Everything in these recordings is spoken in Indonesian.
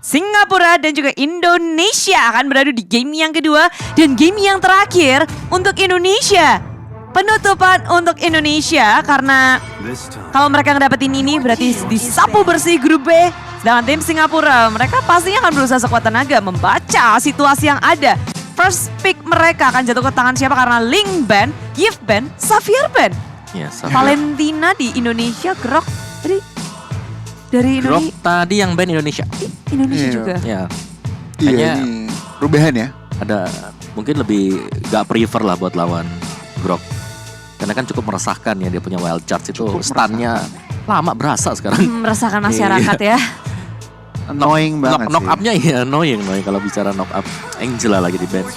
Singapura dan juga Indonesia akan beradu di game yang kedua dan game yang terakhir untuk Indonesia. Penutupan untuk Indonesia karena kalau mereka ngedapetin ini berarti disapu bersih grup B. Sedangkan tim Singapura mereka pastinya akan berusaha sekuat tenaga membaca situasi yang ada. First pick mereka akan jatuh ke tangan siapa karena Ling Ban, Yves Ban, Xavier Ban. Ya, Valentina di Indonesia, Grok dari Grok Indonesia. tadi yang band Indonesia. Indonesia juga. Ya. Iya, Kayaknya ini perubahan ya. ada mungkin lebih gak prefer lah buat lawan Grok. Karena kan cukup meresahkan ya dia punya wild charge itu stunnya lama berasa sekarang. Merasakan masyarakat ya. Annoying banget Knock sih. up-nya ya annoying kalau bicara knock up. Angela lagi di band.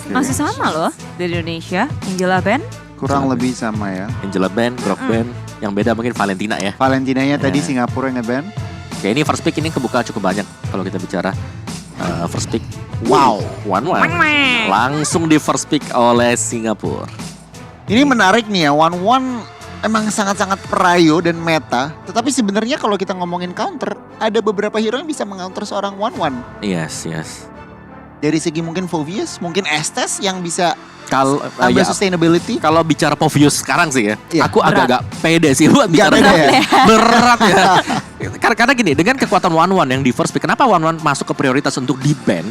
Masih sama loh dari Indonesia. Angela Ben. Kurang lebih sama ya. Angela band, Grok band. Yang beda mungkin Valentina ya. Valentinanya tadi Ya. Singapura nge-ban. Oke, ini first pick ini kebuka cukup banyak kalau kita bicara first pick. Wow. 1-1. Langsung di first pick oleh Singapura. Ini menarik nih ya, One emang sangat-sangat perayo dan meta. Tetapi sebenarnya kalau kita ngomongin counter, ada beberapa hero yang bisa meng-counter seorang One. Yes. Dari segi mungkin Fovius, mungkin Estes yang bisa Kalau tambah sustainability. kalau bicara Povius sekarang sih ya, Iya. aku agak-agak pede sih buat bicara pede ya? berat ya. Karena gini, dengan kekuatan One yang di first pick, kenapa One masuk ke prioritas untuk di ban?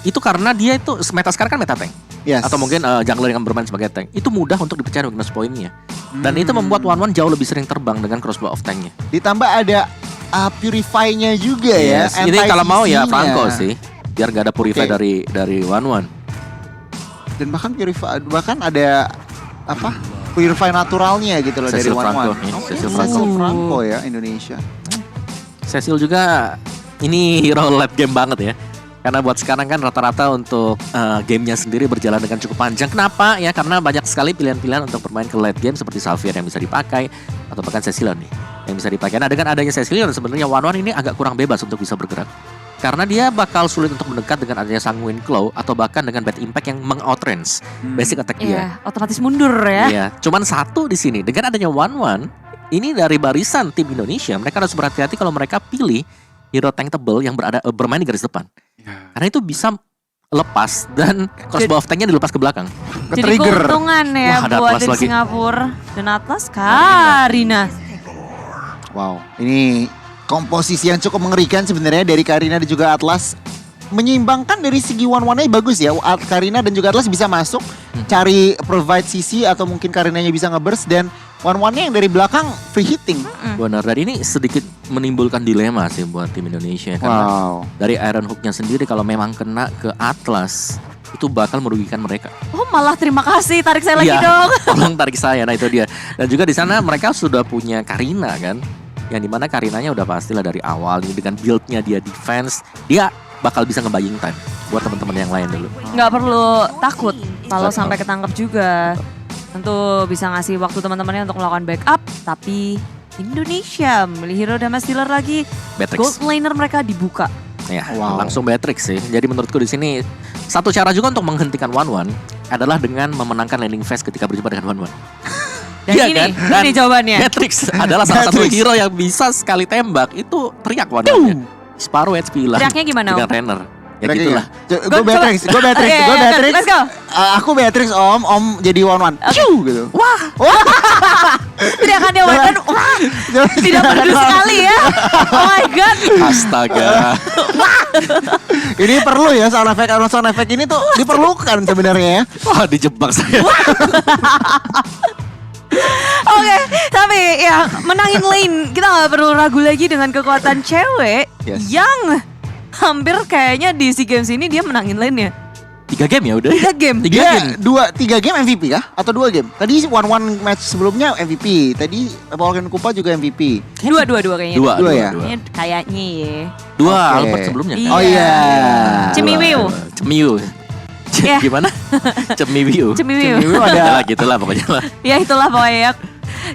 Itu karena dia itu meta sekarang kan meta tank. Yes. Atau mungkin jungler yang bermain sebagai tank. Itu mudah untuk dipercaya weakness point-nya. Dan itu membuat One jauh lebih sering terbang dengan crossbow of tank-nya. Ditambah ada Purify-nya juga Yes. ya. Ini kalau mau ya anti-CC-nya. Franco sih. Biar gak ada purify Oke. dari One. Dan bahkan ada apa? Purify naturalnya gitu loh Cecil dari Franco, One. ya, Oke, Cecil Cecil Franco ya Indonesia. Cecil juga ini hero late game banget ya. Karena buat sekarang kan rata-rata untuk gamenya sendiri berjalan dengan cukup panjang. Kenapa? Ya karena banyak sekali pilihan-pilihan untuk bermain ke late game seperti Xavier yang bisa dipakai atau bahkan Cecilion nih yang bisa dipakai. Nah dengan adanya Cecilion sebenarnya One ini agak kurang bebas untuk bisa bergerak. Karena dia bakal sulit untuk mendekat dengan adanya Sanguine Claw atau bahkan dengan Bad Impact yang meng-outrange basic attack dia. Iya, otomatis mundur ya. Iya, cuman satu di sini dengan adanya One ini dari barisan tim Indonesia mereka harus berhati-hati kalau mereka pilih hero tank tebel yang bermain di garis depan. Karena itu bisa lepas dan crossbow of tanknya dilepas ke belakang. Jadi Trigger. keuntungan ya Wah, ada buat Atlas tim lagi. Singapura. Dan Atlas Karina. Wow, ini komposisi yang cukup mengerikan sebenarnya dari Karina dan juga Atlas. Menyeimbangkan dari segi One-nya bagus ya. Karina dan juga Atlas bisa masuk, cari provide CC atau mungkin Karinanya bisa ngeburst dan One-nya yang dari belakang free hitting. Benar, dan ini sedikit menimbulkan dilema sih buat tim Indonesia karena Wow. dari Iron Hook-nya sendiri kalau memang kena ke Atlas itu bakal merugikan mereka. Oh malah terima kasih, tarik saya lagi Iya, dong. tolong tarik saya. Nah itu dia. Dan juga di sana mereka sudah punya Karina kan, yang dimana Karinanya udah pastilah dari awal dengan build-nya dia defense, dia bakal bisa ngebaying time buat teman-teman yang lain dulu. Nggak perlu takut kalau Betul. sampai ketangkep juga. Tentu bisa ngasih waktu teman-temannya untuk melakukan backup. Tapi Indonesia memilih hero damage dealer lagi. Beatrix. Gold laner mereka dibuka. Ya, Wow. langsung Beatrix sih. Jadi menurutku di sini satu cara juga untuk menghentikan One adalah dengan memenangkan landing phase ketika berjumpa dengan One. Dan Iya ini, kan? ini jawabannya. Beatrix adalah salah satu Beatrix. hero yang bisa sekali tembak itu teriak One. Separuh HP hilang. Teriaknya gimana, Dengan Om? Renner. Ya gitulah. Gue Beatrix, gue Beatrix, Oke, gue oke, Beatrix. let's go. Aku Beatrix om jadi One. Ciu gitu. Wah, Teriakannya Wadan, wah, tidak merdu sekali ya. Oh my god. astaga. Ini perlu ya sound effect ini tuh diperlukan sebenarnya ya. Wah, dijebak saya. Oke, tapi ya menangin lane kita nggak perlu ragu lagi dengan kekuatan cewek Yes. yang hampir kayaknya di SEA Games ini dia menangin lane ya. 3 game ya udah. 3 game. 3 Dia game. 3 game MVP kah? Atau 2 game? Tadi One match sebelumnya MVP. Tadi Morgan Kupa juga MVP. Dua kayaknya. Dua ya? Kayaknya ya. Dua Oke. Albert sebelumnya kan. Iya. Oh iya. Cemiwiu. Cemiwiu. Ya. Gimana? Cemiwiu. Cemiwiu. Adalah gitulah pokoknya lah. Ya itulah pokoknya.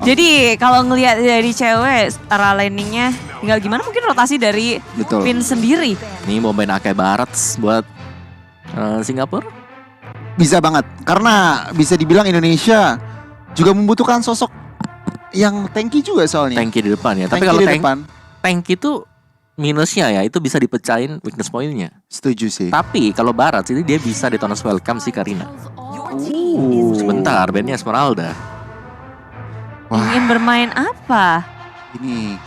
Jadi kalau ngelihat dari cewek arah landingnya tinggal gimana mungkin rotasi dari Betul. pin sendiri. Nih mau main Akai Barat buat Singapura. Bisa banget. Karena bisa dibilang Indonesia juga membutuhkan sosok yang tanky juga soalnya. Tanki di depan ya. Tapi Tanky kalau di depan. tank itu minusnya ya itu bisa dipecahin weakness point-nya. Setuju sih. Tapi kalau Barat ini dia bisa di Tonos Welcome si Karina. Sebentar, bandnya Esmeralda. Wah. Ingin bermain apa? Ini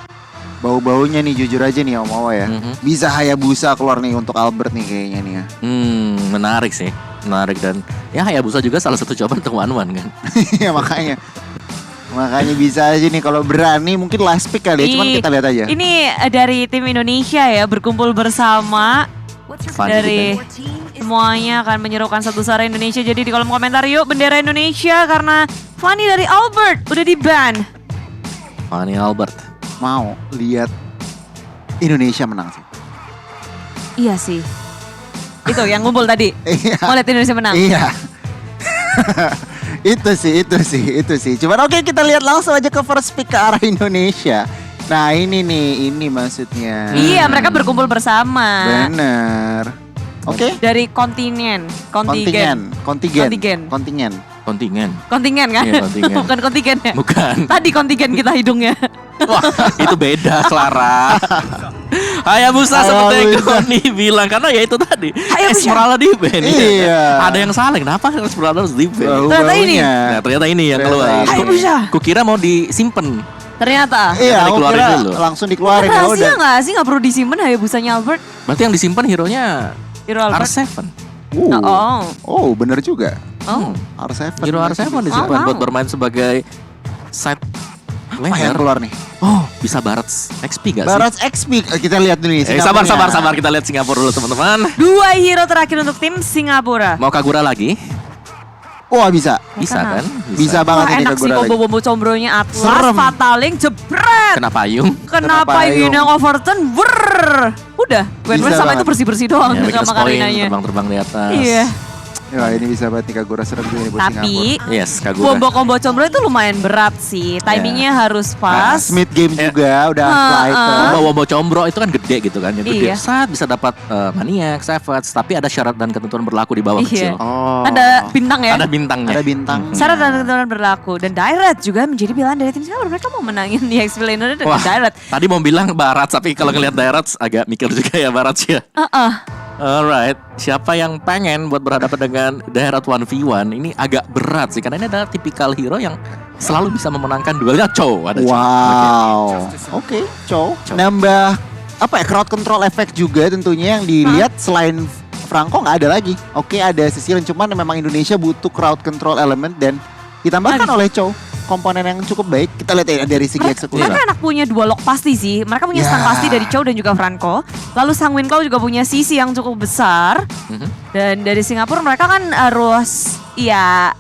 bau-baunya nih jujur aja nih Om Awa ya. Bisa Hayabusa keluar nih untuk Albert nih kayaknya nih ya. Menarik sih. Menarik dan ya Hayabusa juga salah satu jawaban untuk one-one kan. Iya makanya. Makanya bisa aja nih kalau berani mungkin last pick kali ya. Cuman kita lihat aja. Ini dari tim Indonesia ya berkumpul bersama. Fun Dari semuanya akan menyerukan satu suara Indonesia. Jadi di kolom komentar yuk bendera Indonesia karena Fanny dari Albert udah di-ban. Fanny Albert. Mau lihat Indonesia menang sih. Iya sih. Itu yang ngumpul tadi. Iya. Mau lihat Indonesia menang. Iya. itu sih. Cuman oke kita lihat langsung aja ke first pick ke arah Indonesia. Nah ini nih, ini maksudnya. Iya mereka berkumpul bersama. Bener. Oke. Dari kontingen. Kontingen. Kontingen kan? Iya, kontingen. Bukan kontingen ya? Bukan. Tadi kontingen kita hidungnya. Wah, itu beda Clara. Hayabusa seperti yang Goni bilang karena ya itu tadi. Esmeralda di band. Iya. Ada yang salah kenapa Esmeralda harus di band? Ternyata ini. Nah, ternyata ini yang keluar. Hayabusa. Kukira mau disimpan. Ternyata. Iya, aku dikeluarin kira dulu. langsung dikeluarin Rahasia kalau udah. nggak sih nggak perlu disimpan Hayabusanya Albert? Berarti yang disimpan hero-nya Hero Albert. R7. Oh. Bener juga. Oh. R7. Hero R7 disimpan wow. buat bermain sebagai side Apa yang laner. keluar nih? Oh, bisa Barat XP gak sih? Barat XP. Kita lihat dulu nih. Sabar, Singapurnya. kita lihat Singapura dulu teman-teman. 2 hero terakhir untuk tim Singapura. Mau Kagura lagi? Wah bisa. Bisa Karena- kan? Bisa banget Wah ini enak sih Kagura lagi. combo-combo combronya Atlas, Serem. Fataling, jebret. Kena payung. Kenapa payung. ini yang overturn? Brrrr. Udah, wen Bisa sama banget. itu bersih-bersih doang Ya, weakness sama point, Karinanya. terbang-terbang di atas. Iya. Ya ini bisa banget nih Kagura serem juga nih buat Tapi Singapura. Yes, Kagura. combo-combo combro itu lumayan berat sih. Timingnya harus Nah, pas. mid game juga udah Heeh. fighter. Wombo combro itu kan gede gitu kan. Yang gede Iya. saat bisa dapat maniak, savage, tapi ada syarat dan ketentuan berlaku di bawah Iya. kecil. Oh. Ada bintang ya. Ada bintangnya. Ada bintang. Syarat dan ketentuan berlaku. Dan Direct juga menjadi pilihan dari tim Singapura. Mereka mau menangin di XP Laner dengan Wah, Direct. tadi mau bilang Barat, tapi kalau ngelihat Darat agak mikir juga ya Barat ya. Alright, siapa yang pengen buat berhadapan dengan Darat 1v1 ini agak berat sih karena ini adalah tipikal hero yang selalu bisa memenangkan duelnya. Chow ada Chow. Wow. Oke, Chow. Nambah apa ya crowd control effect juga tentunya yang dilihat selain Franco nggak ada lagi. Oke, ada Cecilion cuman memang Indonesia butuh crowd control element dan ditambahkan oleh Chow komponen yang cukup baik. Kita lihat ya dari segi eksekusi. Mereka enak punya dua lock pasti sih. Mereka punya Ya. stang pasti dari Chow dan juga Franco. Lalu Sang Winclaw juga punya sisi yang cukup besar. Dan dari Singapura mereka kan harus ya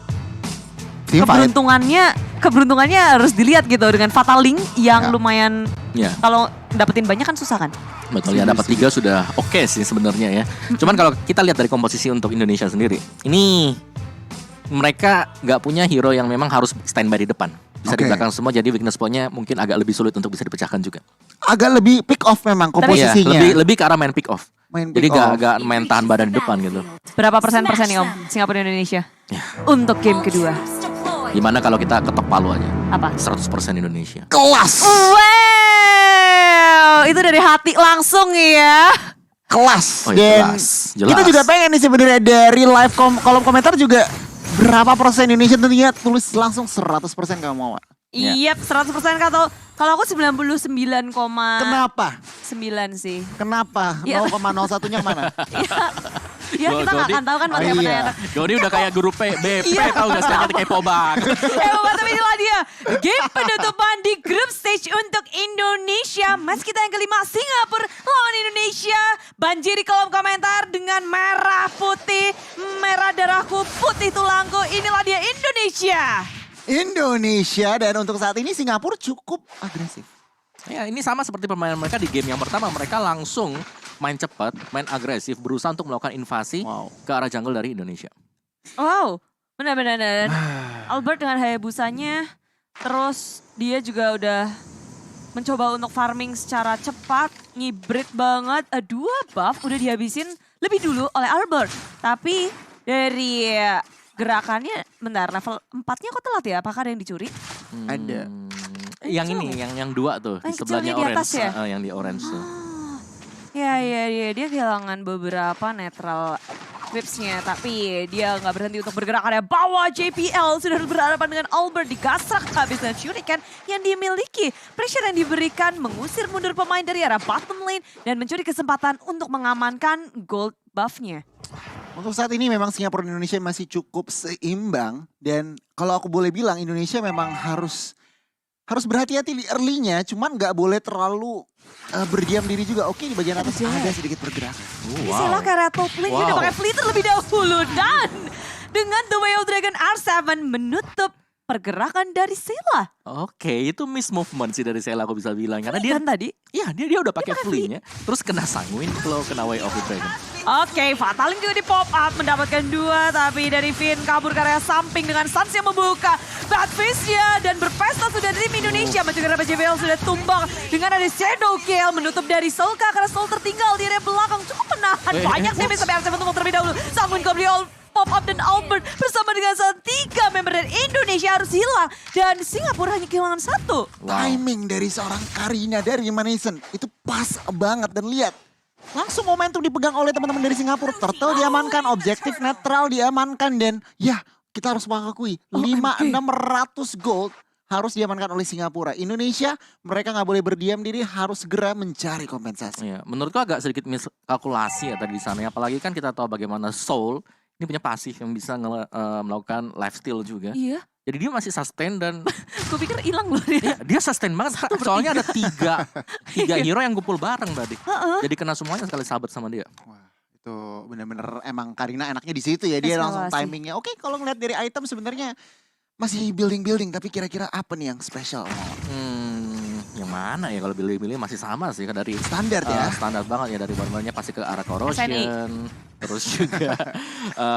Team fight. keberuntungannya harus dilihat gitu dengan Fatal Link yang Ya. lumayan Ya, kalau dapetin banyak kan susah kan. betul ya, dapat 3 sudah oke sih sebenarnya ya. Cuman kalau kita lihat dari komposisi untuk Indonesia sendiri, ini mereka nggak punya hero yang memang harus standby di depan. Bisa di Oke. belakang semua, jadi weakness point-nya mungkin agak lebih sulit untuk bisa dipecahkan juga. Agak lebih pick off memang Iya, komposisinya. lebih ke arah main pick off. Main Jadi pick off. gak main tahan badan di depan gitu. Berapa persen nih Om Singapura dan Indonesia? Ya. Untuk game kedua. Gimana kalau kita ketok palu aja? Apa? 100% Indonesia. Kelas. Wow, itu dari hati langsung ya. Kelas. Oh, iya, Dan jelas. kita juga pengen nih sebenarnya dari live kolom komentar juga berapa persen Indonesia tentunya tulis langsung 100% kamu mau. Iya, 100% kalau aku 99,9 Kenapa? sih. Kenapa? Iya. 0,01-nya mana? Ya kita nggak akan tahu kan buat Oh, yang iya. mana. Doni udah kayak guru BP Iya. tau gak sekarang kepo banget. Tapi inilah dia game penutupan di grup stage untuk Indonesia. Match kita yang kelima, Singapura lawan Indonesia. Banjiri kolom komentar dengan merah putih, merah darahku, putih tulangku. Inilah dia Indonesia. Indonesia dan untuk saat ini Singapura cukup agresif. Ya, ini sama seperti permainan mereka di game yang pertama. Mereka langsung main cepat, main agresif, berusaha untuk melakukan invasi ke arah jungle dari Indonesia. Wow, benar-benar. Albert dengan Hayabusanya, terus dia juga udah mencoba untuk farming secara cepat, ngibrit banget. Dua buff udah dihabisin lebih dulu oleh Albert. Tapi dari gerakannya, bentar, level 4-nya kok telat ya? Apakah ada yang dicuri? Ada. Yang ini, yang dua tuh, di Yang sebelahnya kecilnya di orange. atas ya? Yang di orange tuh. Ya, dia kehilangan beberapa netral whipsnya, tapi dia nggak berhenti untuk bergerak. Ada bawah JPL sudah berhadapan dengan Albert, digasrak habis dengan shuriken yang dimiliki. Pressure yang diberikan mengusir mundur pemain dari arah bottom lane dan mencuri kesempatan untuk mengamankan gold buff-nya. Untuk saat ini memang Singapura dan Indonesia masih cukup seimbang. Dan kalau aku boleh bilang Indonesia memang harus berhati-hati di early-nya. Cuman nggak boleh terlalu berdiam diri juga. Oke, di bagian atas ada sedikit pergerakan. Sela ke arah top lane, dia udah pakai flitter lebih dahulu. Dan dengan The Way of Dragon R7 menutup pergerakan dari Sela. Oke, itu miss movement sih dari Sela aku bisa bilang. Karena dia Kan tadi? Iya, dia udah pakai flee-nya. Terus kena sanguin kalau kena Way of the Dragon. Oke, Fataling juga di pop up mendapatkan 2, tapi dari Finn kabur ke area samping dengan Sans yang membuka Badfish-nya dan berpesta sudah dari tim Indonesia. Mencegah JBL sudah tumbang dengan ada Shadow Kill menutup dari Solka karena Sol tertinggal di area belakang cukup menahan banyak damage sampai R7 tumbang terlebih dahulu. Sanguin Gabriel pop up dan Albert bersama dengan 3 member dari Indonesia harus hilang dan Singapura hanya kehilangan 1. Timing dari seorang Karina dari Maneson itu pas banget dan lihat. Langsung momentum dipegang oleh teman-teman dari Singapura. Turtle diamankan, objektif netral diamankan dan ya kita harus mengakui 5-600 gold harus diamankan oleh Singapura. Indonesia mereka nggak boleh berdiam diri, harus segera mencari kompensasi. Iya, menurutku agak sedikit miskalkulasi ya tadi di sana. Apalagi kan kita tahu bagaimana Soul ini punya pasif yang bisa melakukan lifesteal juga. Iya. Jadi dia masih sustain dan Gue pikir hilang loh dia. dia sustain banget. Soalnya ada tiga hero yang kumpul bareng tadi. Jadi kena semuanya sekali sahabat sama dia. Wah, itu benar-benar emang Karina enaknya di situ ya. Dia langsung Eskalasi. timingnya. Oke, kalau ngeliat dari item sebenarnya masih building, tapi kira-kira apa nih yang spesial? Yang mana ya kalau pilih-pilih masih sama sih kan dari Standar ya. standar banget ya dari warnanya pasti ke arah corrosion. Terus juga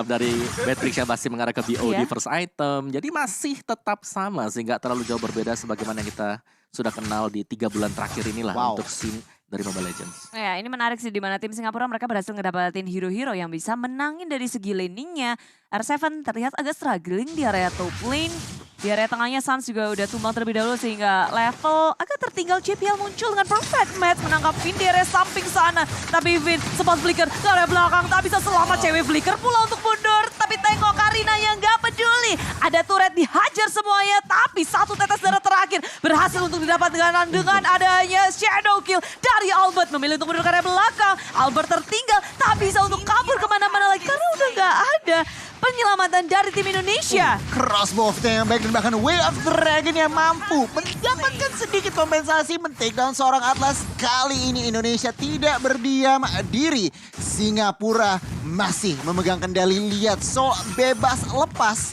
dari Matrix yang masih mengarah ke BOD Iya. first item. Jadi masih tetap sama sih, nggak terlalu jauh berbeda sebagaimana yang kita sudah kenal di 3 bulan terakhir inilah Wow. untuk scene dari Mobile Legends. Ya, ini menarik sih di mana tim Singapura mereka berhasil ngedapatin hero-hero yang bisa menangin dari segi laningnya. R7 terlihat agak struggling di area top lane. Di area tengahnya Sans juga udah tumbang terlebih dahulu sehingga level agak tertinggal. JPL muncul dengan perfect match menangkap Finn di area samping sana. Tapi Finn sempat flicker ke area belakang, tak bisa selamat. Cewek flicker pula untuk mundur. Tapi tengok Karina yang gak peduli. Ada turret dihajar semuanya, tapi 1 tetes darah terakhir berhasil untuk didapat dengan adanya Shadow Kill dari Albert. Memilih untuk mundur ke area belakang. Albert tertinggal, tak bisa untuk kabur kemana-mana lagi karena udah gak ada penyelamatan dari tim Indonesia. Crossbow of yang baik dan bahkan Way of Dragon yang mampu mendapatkan sedikit kompensasi men-take down seorang Atlas. Kali ini Indonesia tidak berdiam diri. Singapura masih memegang kendali. Lihat Sol bebas lepas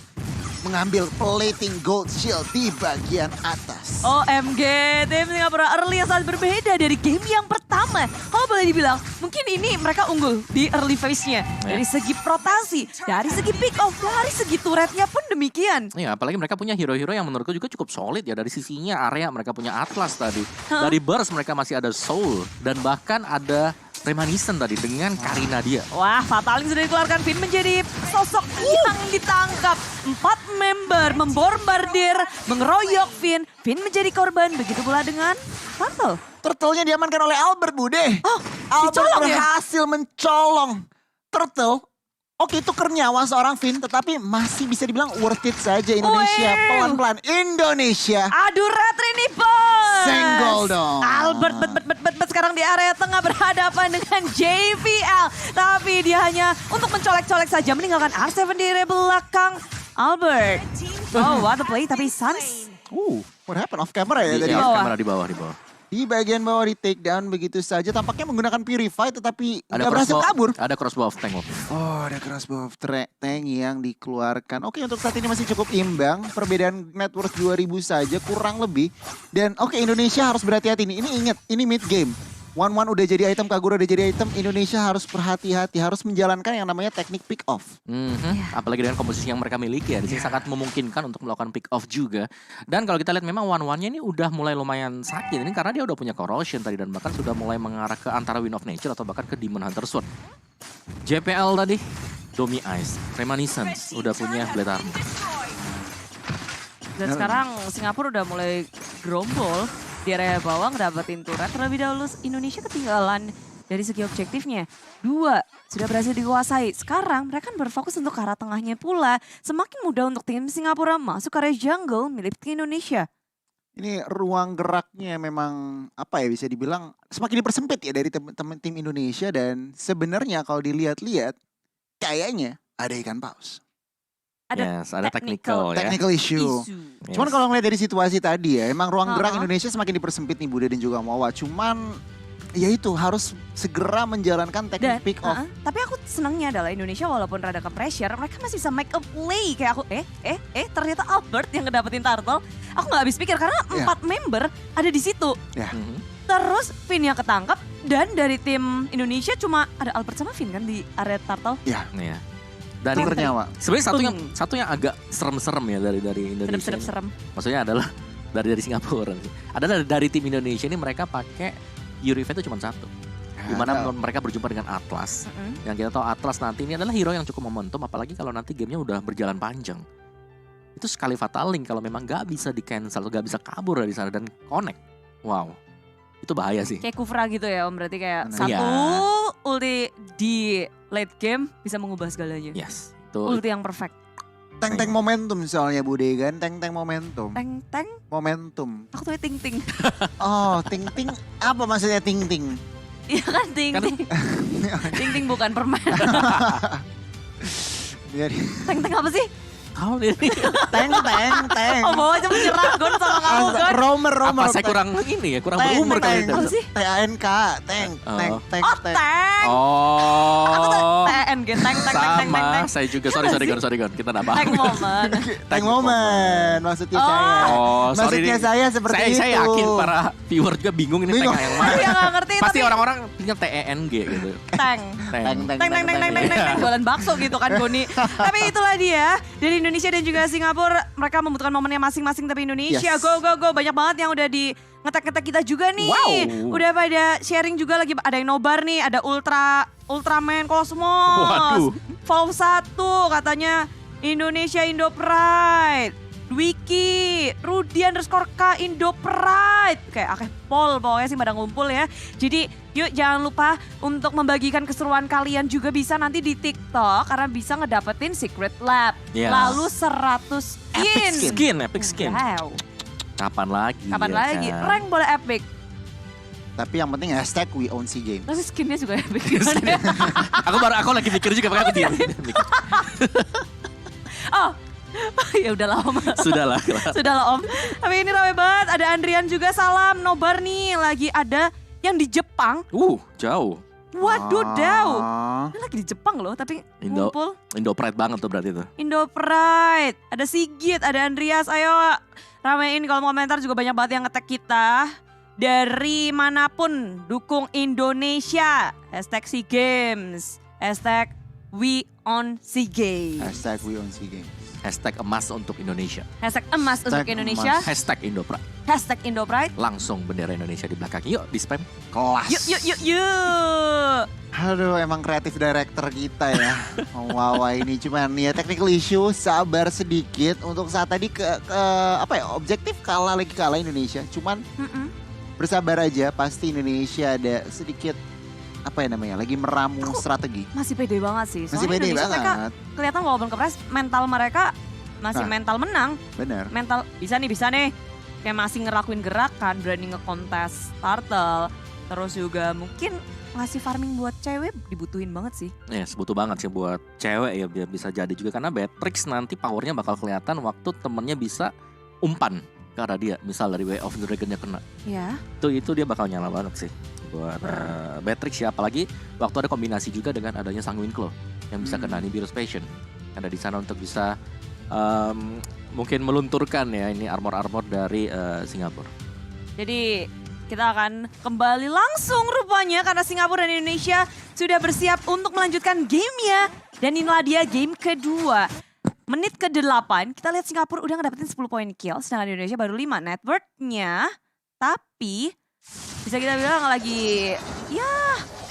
mengambil plating gold shield di bagian atas. OMG, tim Singapura early yang sangat berbeda dari game yang pertama. Kalau boleh dibilang, mungkin ini mereka unggul di early phase-nya. Dari segi rotasi, dari segi pick off, dari segi turretnya pun demikian. Ya, apalagi mereka punya hero-hero yang menurutku juga cukup solid ya. Dari sisinya area mereka punya Atlas tadi. Dari Burst mereka masih ada Soul. Dan bahkan ada Remaniscent tadi dengan Karina dia. Wah, Fataling sudah dikeluarkan. Finn menjadi sosok yang ditangkap. 4 member membombardir, mengeroyok Finn. Finn menjadi korban, begitu pula dengan Turtle. Turtle-nya diamankan oleh Albert, Bude. Oh, Albert dicolong ya? berhasil mencolong Turtle. Oke, tuker nyawa seorang Finn, tetapi masih bisa dibilang worth it saja Indonesia. Wih. Pelan-pelan Indonesia. Aduh, Ratri nih, bos. Senggol dong. Albert bet sekarang di area tengah berhadapan dengan JVL. Tapi dia hanya untuk mencolek-colek saja meninggalkan R7 di area belakang. Albert. Oh, what a play. Tapi Sans. What happened off camera ya tadi? Iya, bawah. kamera di bawah. Di bagian bawah di take down begitu saja. Tampaknya menggunakan Purify tetapi Ada nggak berhasil kabur. Ada crossbow of tank. Oh, ada crossbow of tank yang dikeluarkan. Oke, untuk saat ini masih cukup imbang. Perbedaan net worth 2000 saja kurang lebih. Dan oke, Indonesia harus berhati-hati nih. Ini ingat, ini mid game. 1-1 udah jadi item, Kagura udah jadi item. Indonesia harus berhati-hati, harus menjalankan yang namanya teknik pick off. Apalagi dengan komposisi yang mereka miliki ya, di sini sangat memungkinkan untuk melakukan pick off juga. Dan kalau kita lihat memang one-one-nya ini udah mulai lumayan sakit ini karena dia udah punya corrosion tadi dan bahkan sudah mulai mengarah ke antara Wind of Nature atau bahkan ke Demon Hunter Sword. JPL tadi, Domi Ice, Remaniscence udah punya Blade Armor. Dan sekarang Singapura udah mulai gerombol di area bawah ngedapetin turret. Terlebih dahulu Indonesia ketinggalan dari segi objektifnya. 2 sudah berhasil dikuasai. Sekarang mereka kan berfokus untuk ke arah tengahnya pula. Semakin mudah untuk tim Singapura masuk ke area jungle milik tim Indonesia. Ini ruang geraknya memang apa ya bisa dibilang semakin dipersempit ya dari teman-teman tim Indonesia dan sebenarnya kalau dilihat-lihat kayaknya ada ikan paus. Ada Ada technical ya. Technical issue. Yes. Cuman kalau ngeliat dari situasi tadi ya, emang ruang gerak Uh-uh. Indonesia semakin dipersempit nih Bude dan juga Mawa. Cuman ya itu harus segera menjalankan teknik pick off. Tapi aku senangnya adalah Indonesia walaupun rada ke pressure, mereka masih bisa make a play. Kayak aku, ternyata Albert yang ngedapetin turtle. Aku gak habis pikir karena 4 member ada di situ. Ya. Terus Finn yang ketangkap dan dari tim Indonesia cuma ada Albert sama Finn kan di area turtle. Ya. Iya. Dan Itu bernyawa. sebenarnya satu yang agak serem-serem ya dari Indonesia. Serem. Maksudnya adalah dari Singapura. Adalah dari tim Indonesia ini mereka pakai Yurife itu cuma satu. Di mana mereka berjumpa dengan Atlas. Yang kita tahu Atlas nanti ini adalah hero yang cukup momentum, apalagi kalau nanti gamenya udah berjalan panjang. Itu sekali fatal link kalau memang gak bisa di cancel, gak bisa kabur dari sana dan connect. Wow, itu bahaya sih. Kayak Kufra gitu ya Om, berarti kayak Benar. satu Iya. ulti di late game bisa mengubah segalanya. Yes, itu Ulti yang perfect. Tank-tank momentum soalnya Bude kan, tank-tank momentum. Teng. Momentum. Aku tuh ting. Oh, ting-ting apa maksudnya ting-ting? Iya kan ting. Ting bukan permen. Jadi Teng apa sih? tahu ini. tank. Oh bawa aja menyerang Gon sama kamu Gon. Romer. Apa saya kurang ini ya, kurang berumur kali ini. Apa sih? TANK, tank. Oh tank. Aku tuh Oh, TNG tank. sama. Saya juga sorry Gon, kita nggak paham. Tank moment. Tank moment maksudnya saya. Oh, sorry Maksudnya nih. saya seperti itu. Saya yakin para viewer juga bingung ini Bingung. tank yang mana. Aku yang gak ngerti Pasti tapi orang-orang punya TENG gitu. tank. Tank. Jualan bakso gitu kan Goni. Tapi itulah dia dari Indonesia dan juga Singapura, mereka membutuhkan momennya masing-masing. Tapi Indonesia Yes. go banyak banget yang udah di ngetek kita juga nih. Wow. Udah pada sharing juga lagi, ada yang nobar nih, ada Ultraman Cosmos. Waduh. Valve 1 katanya Indonesia Indo Pride. Wiki, Rudy _K Indo Pride. Kayak akeh pol pokoknya sih pada ngumpul ya. Jadi yuk jangan lupa untuk membagikan keseruan kalian juga bisa nanti di TikTok. Karena bisa ngedapetin Secret Lab. Yes. Lalu 100 Epic skin. Wow. Kapan lagi? Kapan ya lagi? kan? Rank boleh epic. Tapi yang penting hashtag we own SEA Games. Tapi skinnya juga epic. aku lagi mikir juga makanya aku diam. Oh, ya udahlah Om. Sudahlah. Sudahlah Om. Tapi ini rame banget. Ada Andrian juga salam nobar nih. Lagi ada yang di Jepang. Jauh. Waduh Daw. Ah. Ini lagi di Jepang loh tapi ngumpul. Indo Pride banget tuh berarti tuh. Indo Pride. Ada Sigit, ada Andreas. Ayo ramein kolom komentar juga banyak banget yang ngetek kita. Dari manapun dukung Indonesia. Hashtag SEA Games. Hashtag we on SEA Games. Hashtag we own SEA Games. Hashtag emas untuk Indonesia. Hashtag emas untuk Hashtag Indonesia. emas. Hashtag Indo Pride. Hashtag Indo Pride. Langsung bendera Indonesia di belakang. Yuk di spam. Kelas. Yuk. Aduh emang kreatif director kita ya. Wow ini cuman ya technical issue, sabar sedikit untuk saat tadi objektif kalah Indonesia. Cuman bersabar aja, pasti Indonesia ada sedikit lagi meramu strategi. Masih pede banget sih. Masih Soalnya pede Indonesia mereka banget. kelihatan walaupun kepres mental mereka masih Nah. mental menang. Bener. Mental bisa nih. Kayak masih ngelakuin gerakan, berani ngekontes turtle. Terus juga mungkin ngasih farming buat cewek dibutuhin banget sih. Yes, butuh banget sih buat cewek ya biar bisa jadi juga karena Beatrix nanti powernya bakal kelihatan waktu temennya bisa umpan ke arah dia. Misal dari Way of the Dragon-nya kena. Ya. Itu dia bakal nyala banget sih buat Beatrix ya. Apalagi waktu ada kombinasi juga dengan adanya Sanguine Claw yang bisa kena Nibiru's Passion. Ada di sana untuk bisa mungkin melunturkan ya ini armor-armor dari Singapura. Jadi kita akan kembali langsung rupanya karena Singapura dan Indonesia sudah bersiap untuk melanjutkan gamenya. Dan inilah dia game kedua. Menit ke-8 kita lihat Singapura udah ngedapetin 10 poin kill. Sedangkan Indonesia baru 5 net worth-nya. Tapi bisa kita bilang lagi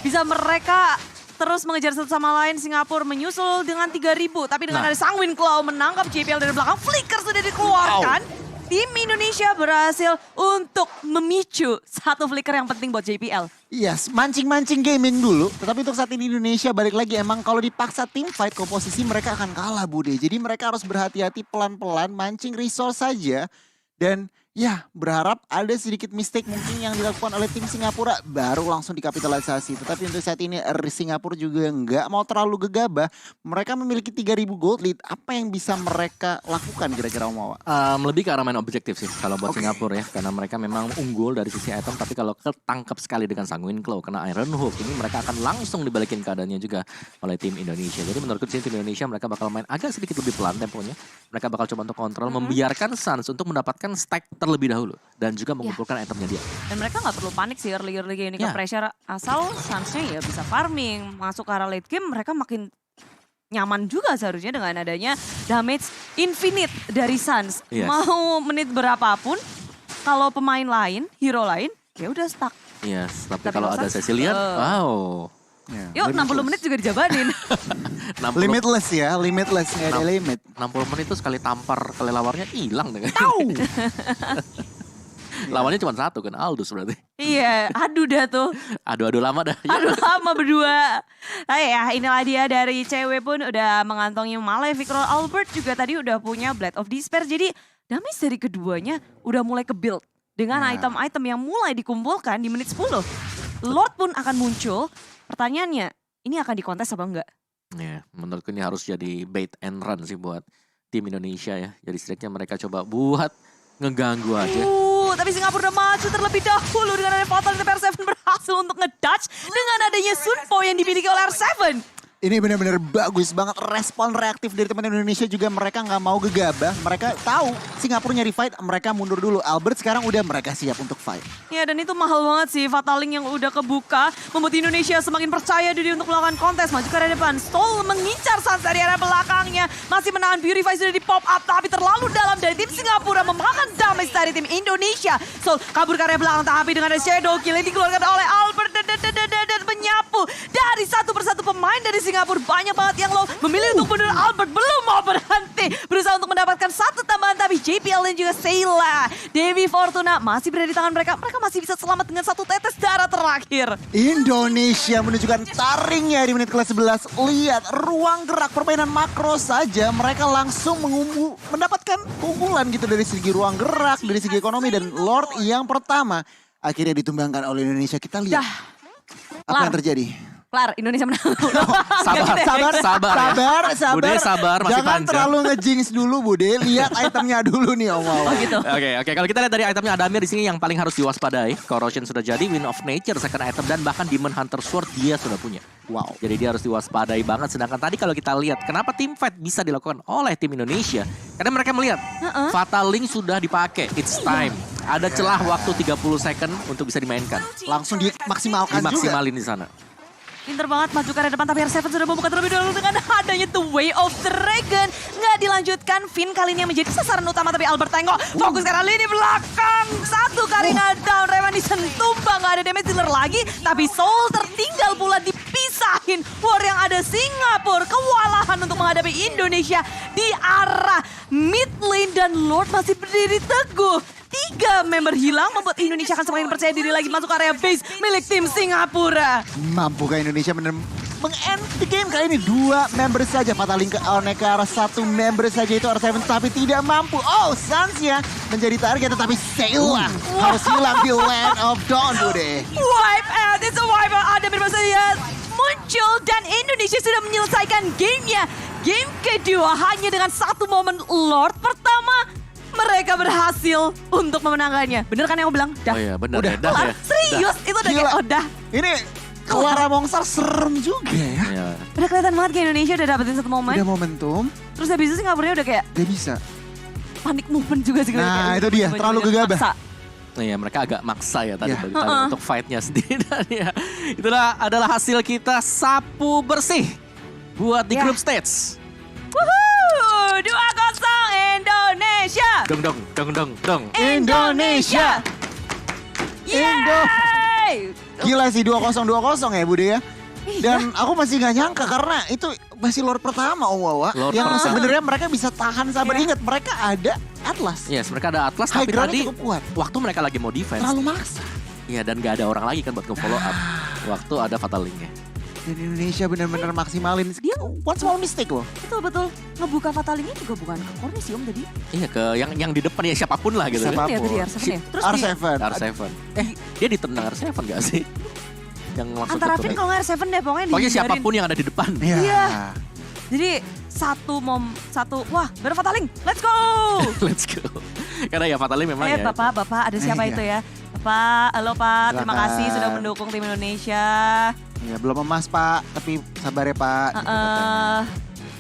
bisa mereka terus mengejar satu sama lain. Singapura menyusul dengan 3.000. Tapi dengan ada Sanguine Claw menangkap JPL dari belakang. Flicker sudah dikeluarkan. tim Indonesia berhasil untuk memicu satu flicker yang penting buat JPL. Yes, mancing-mancing gaming dulu. Tetapi untuk saat ini Indonesia balik lagi emang kalau dipaksa tim fight komposisi mereka akan kalah Bude. Jadi mereka harus berhati-hati pelan-pelan mancing resource saja. Dan ya berharap ada sedikit mistake mungkin yang dilakukan oleh tim Singapura baru langsung dikapitalisasi. Tetapi untuk saat ini Singapura juga nggak mau terlalu gegabah. Mereka memiliki 3.000 gold lead. Apa yang bisa mereka lakukan kira-kira Om Wawa? Lebih ke arah main objektif sih kalau buat Singapura ya. Karena mereka memang unggul dari sisi item. Tapi kalau ketangkep sekali dengan Sanguine Claw kena Iron Hook, ini mereka akan langsung dibalikin keadaannya juga oleh tim Indonesia. Jadi menurutku di sini tim Indonesia mereka bakal main agak sedikit lebih pelan temponya. Mereka bakal coba untuk kontrol, membiarkan Suns untuk mendapatkan stack terlebih dahulu. Dan juga mengumpulkan itemnya dia. Dan mereka nggak perlu panik sih early game ini ke pressure. Asal Suns-nya ya bisa farming. Masuk ke arah late game mereka makin nyaman juga seharusnya dengan adanya damage infinite dari Suns. Yes. Mau menit berapapun, kalau pemain lain, hero lain, ya udah stuck. Yes, tapi Tapi kalau kalau ada Suns, Cecilian, wow. Yuk 60 menit juga dijabanin. 60 Limitless ya, limitless nggak ada limit. 60 menit itu sekali tampar kelelawarnya hilang dengan. Tahu. Lawannya cuma satu kan, Aldous berarti. Iya, aduh dah tuh. Aduh lama dah. Aduh lama berdua. Nah ya inilah dia dari cewek pun udah mengantongi Malefic Roll. Albert juga tadi udah punya Blade of Despair. Jadi damage dari keduanya udah mulai ke-build. Dengan item-item yang mulai dikumpulkan di menit 10. Lord pun akan muncul. Pertanyaannya, ini akan dikontes apa enggak? Ya, menurutku ini harus jadi bait and run sih buat tim Indonesia ya. Jadi setidaknya mereka coba buat ngeganggu aja. Tapi Singapura udah maju terlebih dahulu dengan adanya Fatal R7 berhasil untuk ngedodge dengan adanya Sunpo yang dimiliki oleh R7. Ini benar-benar bagus banget respon reaktif dari teman Indonesia juga mereka nggak mau gegabah. Mereka tahu Singapura nyari fight, mereka mundur dulu. Albert sekarang udah mereka siap untuk fight. Ya dan itu mahal banget sih Fataling yang udah kebuka. Membuat Indonesia semakin percaya diri untuk melakukan kontes. Maju ke arah depan. Stol mengincar Suns dari arah belakangnya. Masih menahan Purify sudah di pop up. Tapi terlalu dalam dari tim Singapura memakan damage dari tim Indonesia. Stol kabur ke arah belakang. Tapi dengan ada Shadow Kill yang dikeluarkan oleh Albert. Dan menyapu dari satu persatu pemain dari Singapura. Banyak banget yang low. Memilih untuk bunuh Albert. Belum mau berhenti. Berusaha untuk mendapatkan satu tambahan. Tapi JPL dan juga Sayla. Dewi Fortuna masih berada di tangan mereka. Mereka masih bisa selamat dengan satu tetes darah terakhir. Indonesia menunjukkan taringnya di menit ke-11. Lihat ruang gerak permainan makro saja. Mereka langsung mendapatkan keunggulan gitu dari segi ruang gerak, dari segi ekonomi. Dan Lord yang pertama akhirnya ditumbangkan oleh Indonesia. Kita lihat apa yang terjadi. Kelar, Indonesia menang. Sabar. Bude sabar, masih Jangan panjang. terlalu ngejinx dulu Bude. Lihat itemnya dulu nih Om Wawa. Gitu. Oke. Kalau kita lihat dari itemnya Adamir di sini yang paling harus diwaspadai. Corrosion sudah jadi, Wind of Nature second item dan bahkan Demon Hunter Sword dia sudah punya. Wow. Jadi dia harus diwaspadai banget. Sedangkan tadi kalau kita lihat kenapa team fight bisa dilakukan oleh tim Indonesia. Karena mereka melihat Fatal Link sudah dipakai. It's time. Ada celah waktu 30 second untuk bisa dimainkan. Langsung dimaksimalkan juga. Dimaksimalin di sana. Pinter banget maju ke arah depan tapi R7 sudah membuka terlebih dahulu dengan adanya The Way of Dragon. Nggak dilanjutkan, Finn kali ini yang menjadi sasaran utama tapi Albert tengok. Fokus ke arah lini belakang. Satu Karina down, Remaniscent tumbang. Nggak ada damage dealer lagi. Tapi Soul tertinggal pula dipisahin. War yang ada Singapura kewalahan untuk menghadapi Indonesia di arah mid lane. Dan Lord masih berdiri teguh. 3 member hilang membuat Indonesia akan semakin percaya diri lagi masuk area base milik tim Singapura. Mampukah Indonesia meng-end the game kali ini? 2 member saja. Fatal Link ke arah 1 member saja itu R7 tapi tidak mampu. Oh, Suns ya menjadi target tetapi Sayla harus hilang di Land of Dawn Bude. Wipe out, it's a wipe out. Ada bermaksud muncul dan Indonesia sudah menyelesaikan gamenya. Game kedua hanya dengan satu momen Lord pertama. Mereka berhasil untuk memenangkannya. Bener kan yang aku bilang? Dah. Oh iya benar Udah. ya. Dah Kelar. ya. Serius, itu udah kayak udah. Ini Clara Mongsar serem juga ya. Iya. Udah kelihatan banget kayak Indonesia udah dapetin satu momen. Udah momentum, Terus habis itu Singapura udah kayak dia bisa. panik movement juga sih. Nah, itu dia, terlalu gegabah. Maksa. Iya mereka agak maksa ya tadi Ya. bagi tadi untuk fightnya sendiri. Dan ya, itulah adalah hasil kita sapu bersih buat di Ya. group stage. Wuhuu, 2-0 Indonesia. Dong. Indonesia. Yeay. Gila sih 2-0 ya Bude ya. Dan aku masih gak nyangka karena itu masih Lord pertama Om Wawa. Lord Yang pertama. sebenarnya mereka bisa tahan sabar. Iya. Ingat mereka ada Atlas. Yes, mereka ada Atlas High tapi ground tadi cukup kuat. waktu mereka lagi mau defense. Terlalu maksa. Iya, dan gak ada orang lagi kan buat nge-follow up. Waktu ada Fatal Link-nya. Dan Indonesia benar-benar maksimalin. Dia- one small mistake loh. Betul. Ngebuka Fatalingnya juga bukan ke corner sih Om tadi. Iya, ke yang di depan ya siapapun lah gitu. Siapa- kan. Ya tadi Apapun. R7 ya. Terus di, R7. R7. Dia ditendang R7 gak sih? Yang langsung antara ke Vin turret. kalau nggak R7 deh pokoknya Pokoknya dihindarin. siapapun yang ada di depan. Iya. Jadi wah baru Fataling, let's go. Let's go. Karena ya Fatal Link memang ya. Bapak, ada siapa Iya. itu ya? Bapak, halo Pak, terima Silakan. kasih sudah mendukung tim Indonesia. Ya belum emas Pak, tapi sabar ya Pak.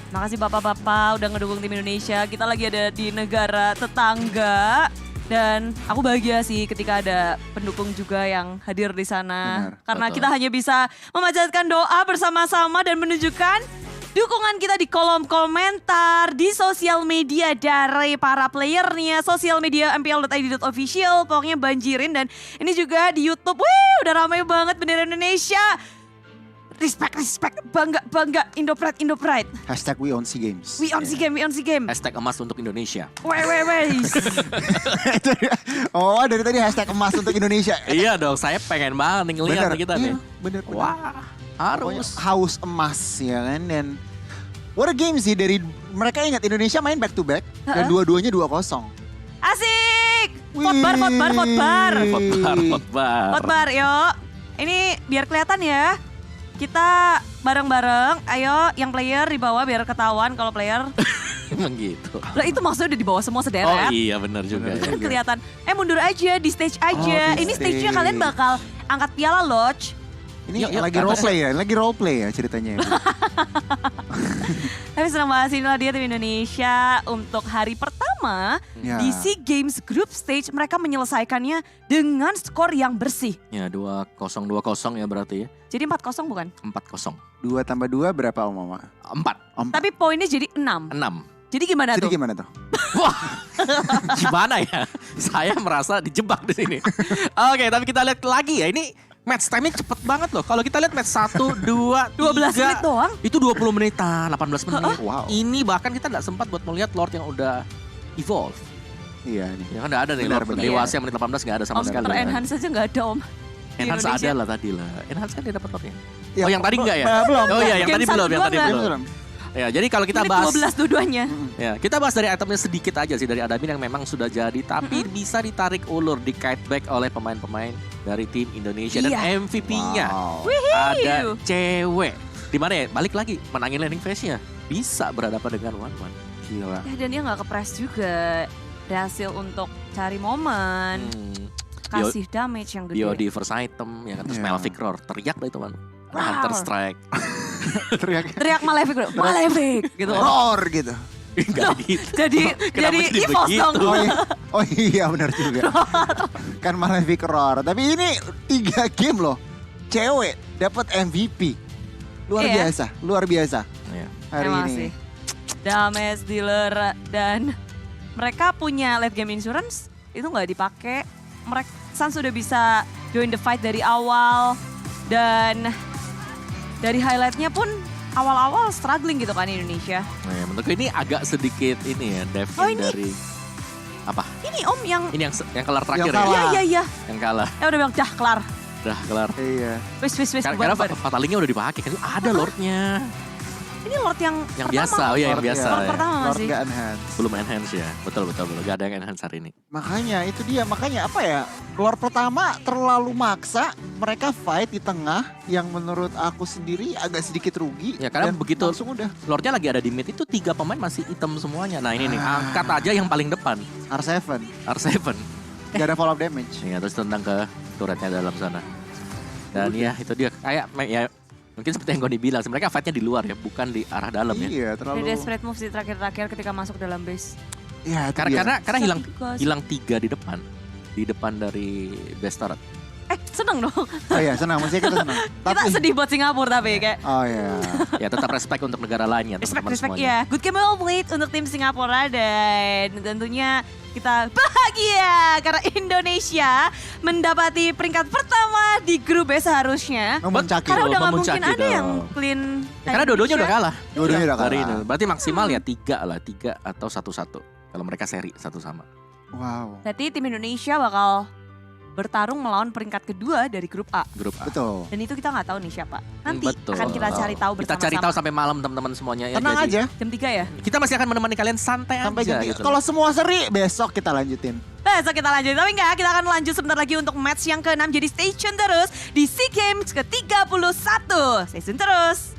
Makasih bapak-bapak udah ngedukung tim Indonesia. Kita lagi ada di negara tetangga. Dan aku bahagia sih ketika ada pendukung juga yang hadir di sana. Benar, Karena betul. kita hanya bisa memanjatkan doa bersama-sama dan menunjukkan dukungan kita di kolom komentar, di sosial media dari para playernya, sosial media mpl.id.official, pokoknya banjirin. Dan ini juga di YouTube, wih udah ramai banget bendera Indonesia. Respect, bangga, Indo-Pride. Hashtag we on SEA Games. We on SEA Game. Hashtag emas untuk Indonesia. Weh. Oh dari tadi hashtag emas untuk Indonesia. Iya dong, saya pengen banget nih ngeliat nih kita nih. Iya, bener. Wah, Pokoknya harus. haus emas ya kan. Dan what a game sih dari mereka. Ingat Indonesia main back to back dan dua-duanya 2-0. Asik. Wih. Fotbar. Fotbar. Yuk. Ini biar kelihatan ya. Kita bareng-bareng. Ayo yang player di bawah biar ketahuan kalau player. Emang gitu. Lah itu maksudnya udah di bawah semua Oh sederet. iya benar juga. Bener. Ya. Kan kelihatan. Mundur aja di stage aja. Oh, di Ini stage-nya stage. kalian bakal angkat piala Lodge. Ini Yuk, lagi ke role atas. play ya, lagi role play ya ceritanya. Tapi senang banget sih inilah dia tim Indonesia untuk hari pertama Ya. di SEA Games Group Stage mereka menyelesaikannya dengan skor yang bersih. Ya 2-0 ya berarti ya. Jadi 4-0 bukan? 4-0. 2 tambah 2 berapa Om Mama? 4. Tapi poinnya jadi 6. 6. Jadi gimana Jadi tuh? gimana tuh? Wah, gimana ya? Saya merasa dijebak di sini. Oke, tapi kita lihat lagi ya. Ini match time-nya cepet banget loh. Kalau kita lihat match 1, 2, 12 menit doang? Itu 20 menitan, 18 menit. Wow. Ini bahkan kita nggak sempat buat melihat Lord yang udah evolve. Iya nih. Ya kan nggak ada nih Benar, Lord benar. dewasa menit 18 nggak ada sama Om sekali. ter-enhance aja nggak ada Om. Di Enhance Indonesia. ada lah tadi lah. Enhance kan dia dapat Lordnya. Ya, Oh yang tadi enggak ya? Belum. Oh iya yang Game tadi belum, yang satu tadi doang belum. Belum. Ya, jadi kalau kita Menit bahas 12 dua-duanya. ya, kita bahas dari itemnya sedikit aja sih dari Adamin yang memang sudah jadi tapi bisa ditarik ulur di kite back oleh pemain-pemain dari tim Indonesia Iya. dan MVP-nya Wow. ada cewek. Di mana ya? Balik lagi menangin landing phase-nya. Bisa berhadapan dengan One. Gila. Ya, dan dia nggak kepres juga. Berhasil untuk cari momen. Kasih damage yang gede. BOD first item ya kan terus Iya. Malefic Roar teriak lah itu man. Wow. Hunter Strike. Teriak Malefic bro. Malefic gitu. Roar gitu. Enggak gitu. Jadi Kenapa jadi jadi EVOS begitu? dong. Oh iya benar juga. Kan Malefic Roar. Tapi ini 3 game loh. Cewek dapat MVP. Iya. Luar biasa Ya. hari Emang ini. sih. Damage dealer dan mereka punya late game insurance itu nggak dipakai. Mereka Suns sudah bisa join the fight dari awal dan dari highlightnya pun awal-awal struggling gitu kan Indonesia. Nah, ya, menurutku ini agak sedikit ini ya dive Oh, in ini- dari apa? Ini Om yang Ini yang kelar terakhir Yang kalah. ya. iya. Yang kalah. Udah bilang dah kelar. Udah kelar. Iya. Wis Karena bubar. Fatal Link-nya udah dipakai kan ada Lordnya. Ini Lord yang Yang pertama. biasa, oh iya yang Lord, biasa. iya. Lord Ya. pertama Lord masih. nggak enhance. Belum enhance ya. Betul. Gak ada yang enhance hari ini. Makanya itu dia. Makanya apa ya? Lord pertama terlalu maksa. Mereka fight di tengah yang menurut aku sendiri agak sedikit rugi. Ya, karena dan begitu- langsung udah Lordnya lagi ada di mid itu 3 pemain masih hitam semuanya. Nah ini nih angkat aja yang paling depan. R7. R7. Gak ada follow up damage. Ya, terus tendang ke turretnya dalam sana. Dan ya itu dia kayak ya mungkin seperti yang Goni bilang, mereka fightnya di luar ya, bukan di arah dalam ya. Iya Ada terlalu. desperate moves di terakhir-terakhir ketika masuk dalam base. Ya, itu dia. Karena Satu hilang tugas. hilang 3 di depan dari base turret. Seneng dong. Oh iya, senang, maksudnya kita senang. Kita sedih buat Singapura tapi kayak Oh iya. Ya tetap respect untuk negara lainnya teman-teman respect semuanya. ya. Good game well played untuk tim Singapura dan tentunya kita bahagia karena Indonesia mendapati peringkat pertama di grup B seharusnya. Memuncaki. Karena udah gak memuncaki mungkin ada dong. yang clean. Karena dua-duanya udah kalah. Dua-duanya udah Hari kalah. ini. Berarti maksimal ya 3 atau 1-1. Kalau mereka seri satu sama. Wow. Berarti tim Indonesia bakal bertarung melawan peringkat kedua dari grup A. Grup A. Betul. Dan itu kita nggak tahu nih siapa. Nanti Betul. akan kita cari tahu Kita bersama-sama. cari tahu sampai malam teman-teman semuanya ya. Tenang Jadi, aja. Jam 3 ya? Kita masih akan menemani kalian santai Sampai aja jam gitu. Kalau semua seri, besok kita lanjutin. Besok kita lanjut, tapi enggak, kita akan lanjut sebentar lagi untuk match yang ke-6. Jadi stay tune terus di SEA Games ke-31. Stay tune terus.